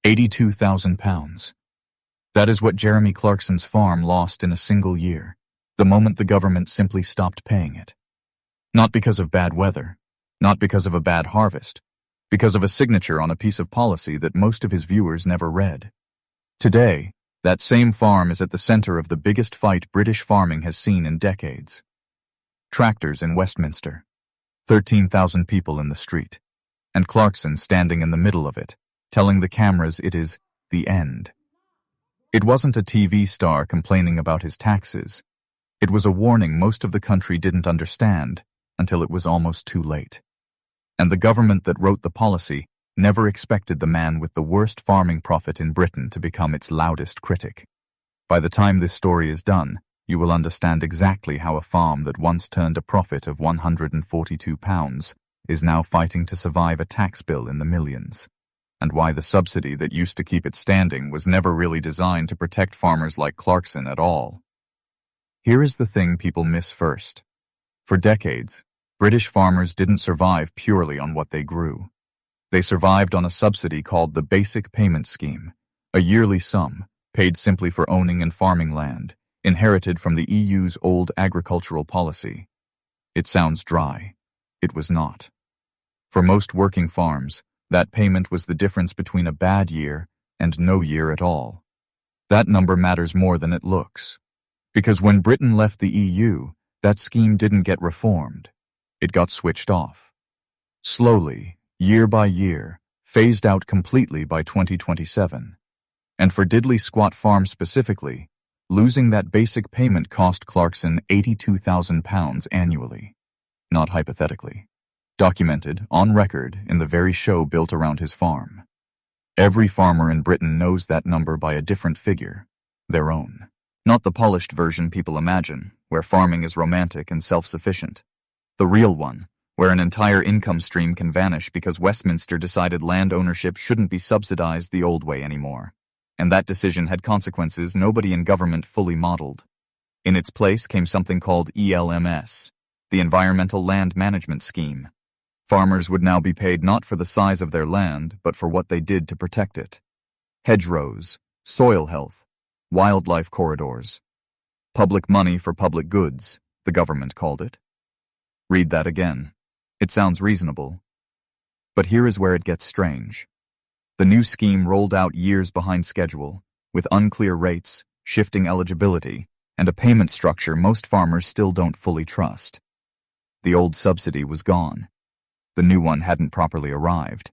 £82,000. That is what Jeremy Clarkson's farm lost in a single year, the moment the government simply stopped paying it. Not because of bad weather, not because of a bad harvest, because of a signature on a piece of policy that most of his viewers never read. Today, that same farm is at the center of the biggest fight British farming has seen in decades. Tractors in Westminster, 13,000 people in the street, and Clarkson standing in the middle of it, telling the cameras it is the end. It wasn't a TV star complaining about his taxes. It was a warning most of the country didn't understand until it was almost too late. And the government that wrote the policy never expected the man with the worst farming profit in Britain to become its loudest critic. By the time this story is done, you will understand exactly how a farm that once turned a profit of £142 is now fighting to survive a tax bill in the millions, and why the subsidy that used to keep it standing was never really designed to protect farmers like Clarkson at all. Here is the thing people miss first. For decades, British farmers didn't survive purely on what they grew. They survived on a subsidy called the Basic Payment Scheme, a yearly sum paid simply for owning and farming land, inherited from the EU's old agricultural policy. It sounds dry. It was not. For most working farms, that payment was the difference between a bad year and no year at all. That number matters more than it looks. Because when Britain left the EU, that scheme didn't get reformed. It got switched off. Slowly, year by year, phased out completely by 2027. And for Diddley Squat Farm specifically, losing that basic payment cost Clarkson £82,000 annually. Not hypothetically. Documented, on record, in the very show built around his farm. Every farmer in Britain knows that number by a different figure, their own. Not the polished version people imagine, where farming is romantic and self-sufficient. The real one, where an entire income stream can vanish because Westminster decided land ownership shouldn't be subsidized the old way anymore. And that decision had consequences nobody in government fully modeled. In its place came something called ELMS, the Environmental Land Management Scheme. Farmers would now be paid not for the size of their land, but for what they did to protect it. Hedgerows, soil health, wildlife corridors. Public money for public goods, the government called it. Read that again. It sounds reasonable. But here is where it gets strange. The new scheme rolled out years behind schedule, with unclear rates, shifting eligibility, and a payment structure most farmers still don't fully trust. The old subsidy was gone. The new one hadn't properly arrived.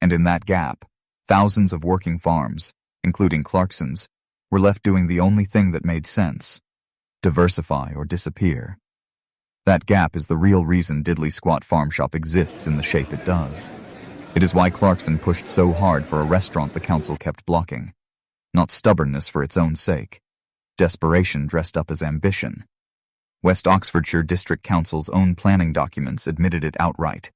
And in that gap, thousands of working farms, including Clarkson's, were left doing the only thing that made sense: diversify or disappear. That gap is the real reason Diddley Squat Farm Shop exists in the shape it does. It is why Clarkson pushed so hard for a restaurant the council kept blocking. Not stubbornness for its own sake. Desperation dressed up as ambition. West Oxfordshire District Council's own planning documents admitted it outright.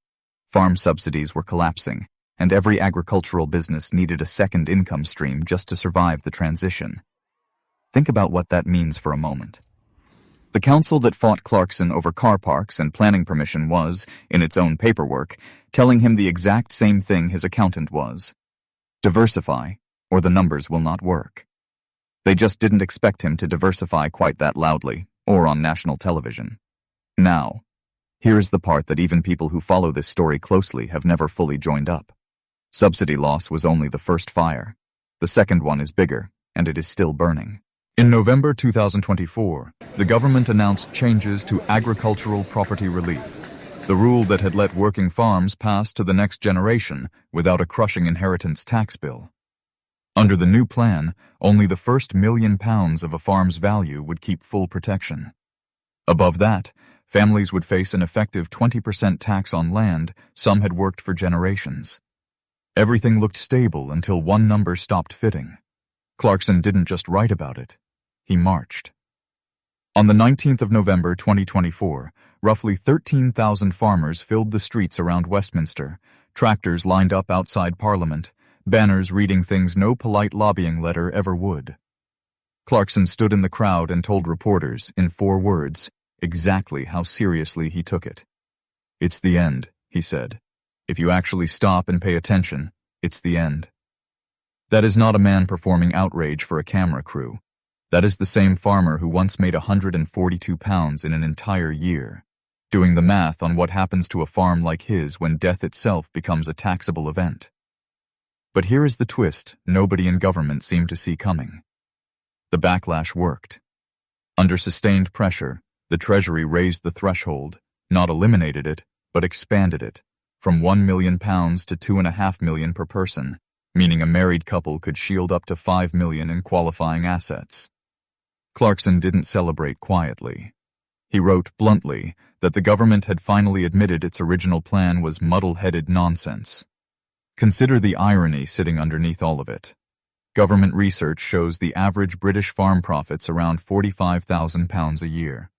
Farm subsidies were collapsing, and every agricultural business needed a second income stream just to survive the transition. Think about what that means for a moment. The council that fought Clarkson over car parks and planning permission was, in its own paperwork, telling him the exact same thing his accountant was. Diversify, or the numbers will not work. They just didn't expect him to diversify quite that loudly, or on national television. Now, here is the part that even people who follow this story closely have never fully joined up. Subsidy loss was only the first fire. The second one is bigger, and it is still burning. In November 2024, the government announced changes to agricultural property relief, the rule that had let working farms pass to the next generation without a crushing inheritance tax bill. Under the new plan, only the first £1 million of a farm's value would keep full protection. Above that, families would face an effective 20% tax on land some had worked for generations. Everything looked stable until one number stopped fitting. Clarkson didn't just write about it. He marched. On the 19th of November 2024, roughly 13,000 farmers filled the streets around Westminster, tractors lined up outside Parliament, banners reading things no polite lobbying letter ever would. Clarkson stood in the crowd and told reporters, in 4 words, exactly how seriously he took it. "It's the end," he said. "If you actually stop and pay attention, it's the end." That is not a man performing outrage for a camera crew. That is the same farmer who once made £142 in an entire year, doing the math on what happens to a farm like his when death itself becomes a taxable event. But here is the twist nobody in government seemed to see coming. The backlash worked. Under sustained pressure, the Treasury raised the threshold, not eliminated it, but expanded it, from £1 million to £2.5 million per person, meaning a married couple could shield up to $5 million in qualifying assets. Clarkson didn't celebrate quietly. He wrote bluntly that the government had finally admitted its original plan was muddle-headed nonsense. Consider the irony sitting underneath all of it. Government research shows the average British farm profits around £45,000 a year.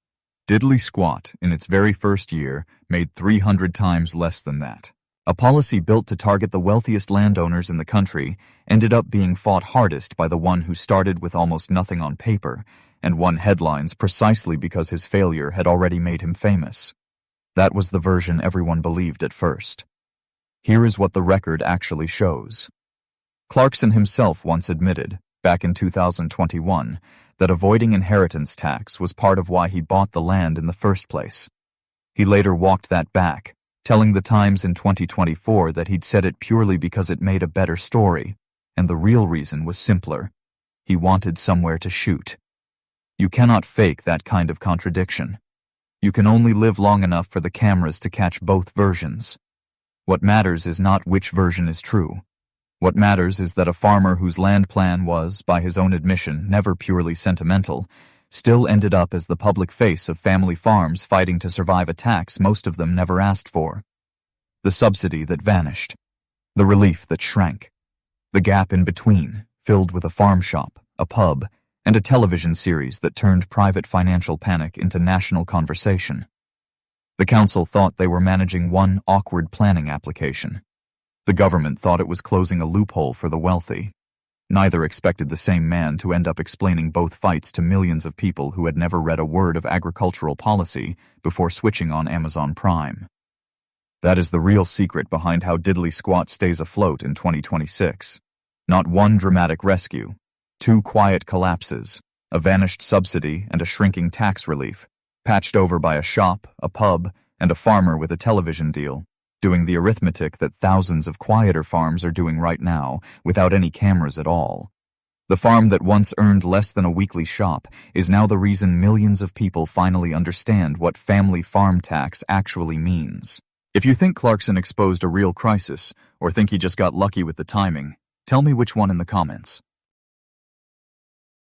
Diddly squat, in its very first year, made 300 times less than that. A policy built to target the wealthiest landowners in the country ended up being fought hardest by the one who started with almost nothing on paper and won headlines precisely because his failure had already made him famous. That was the version everyone believed at first. Here is what the record actually shows. Clarkson himself once admitted, back in 2021, that avoiding inheritance tax was part of why he bought the land in the first place. He later walked that back, telling the Times in 2024 that he'd said it purely because it made a better story, and the real reason was simpler. He wanted somewhere to shoot. You cannot fake that kind of contradiction. You can only live long enough for the cameras to catch both versions. What matters is not which version is true. What matters is that a farmer whose land plan was, by his own admission, never purely sentimental, still ended up as the public face of family farms fighting to survive a tax most of them never asked for. The subsidy that vanished. The relief that shrank. The gap in between, filled with a farm shop, a pub, and a television series that turned private financial panic into national conversation. The council thought they were managing one awkward planning application. The government thought it was closing a loophole for the wealthy. Neither expected the same man to end up explaining both fights to millions of people who had never read a word of agricultural policy before switching on Amazon Prime. That is the real secret behind how Diddly Squat stays afloat in 2026. Not one dramatic rescue, 2 quiet collapses, a vanished subsidy and a shrinking tax relief, patched over by a shop, a pub, and a farmer with a television deal, doing the arithmetic that thousands of quieter farms are doing right now without any cameras at all. The farm that once earned less than a weekly shop is now the reason millions of people finally understand what family farm tax actually means. If you think Clarkson exposed a real crisis, or think he just got lucky with the timing, tell me which one in the comments.